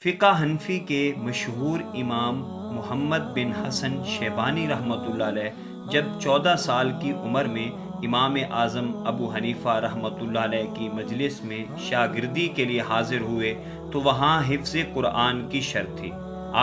فقہ حنفی کے مشہور امام محمد بن حسن شیبانی رحمۃ اللہ علیہ جب 14 سال کی عمر میں امام اعظم ابو حنیفہ رحمۃ اللہ علیہ کی مجلس میں شاگردی کے لیے حاضر ہوئے تو وہاں حفظ قرآن کی شرط تھی۔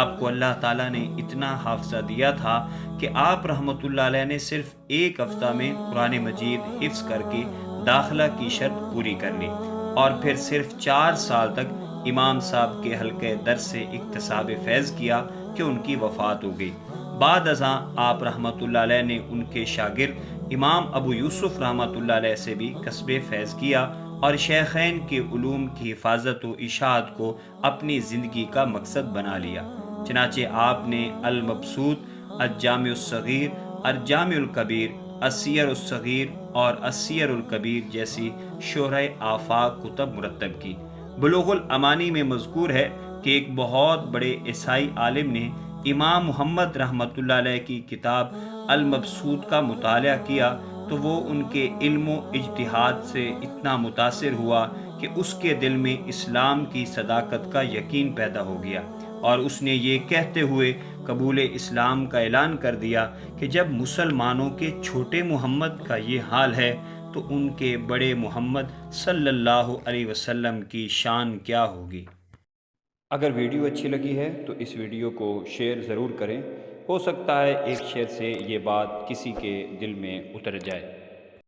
آپ کو اللہ تعالیٰ نے اتنا حافظہ دیا تھا کہ آپ رحمۃ اللہ علیہ نے صرف ایک ہفتہ میں قرآن مجید حفظ کر کے داخلہ کی شرط پوری کر لی، اور پھر صرف 4 سال تک امام صاحب کے حلقے درس سے اکتساب فیض کیا کہ ان کی وفات ہو گئی۔ بعد ازاں آپ رحمۃ اللہ علیہ نے ان کے شاگرد امام ابو یوسف رحمۃ اللہ علیہ سے بھی کسب فیض کیا اور شیخین کے علوم کی حفاظت و اشاعت کو اپنی زندگی کا مقصد بنا لیا۔ چنانچہ آپ نے المبسوط، الجامع الصغیر، الجامع الکبیر، السیر الصغیر اور السیر الکبیر جیسی شرح آفاق کتب مرتب کی۔ بلوغ الامانی میں مذکور ہے کہ ایک بہت بڑے عیسائی عالم نے امام محمد رحمۃ اللہ علیہ کی کتاب المبسوط کا مطالعہ کیا تو وہ ان کے علم و اجتہاد سے اتنا متاثر ہوا کہ اس کے دل میں اسلام کی صداقت کا یقین پیدا ہو گیا، اور اس نے یہ کہتے ہوئے قبول اسلام کا اعلان کر دیا کہ جب مسلمانوں کے چھوٹے محمد کا یہ حال ہے تو ان کے بڑے محمد صلی اللہ علیہ وسلم کی شان کیا ہوگی۔ اگر ویڈیو اچھی لگی ہے تو اس ویڈیو کو شیئر ضرور کریں، ہو سکتا ہے ایک شیئر سے یہ بات کسی کے دل میں اتر جائے۔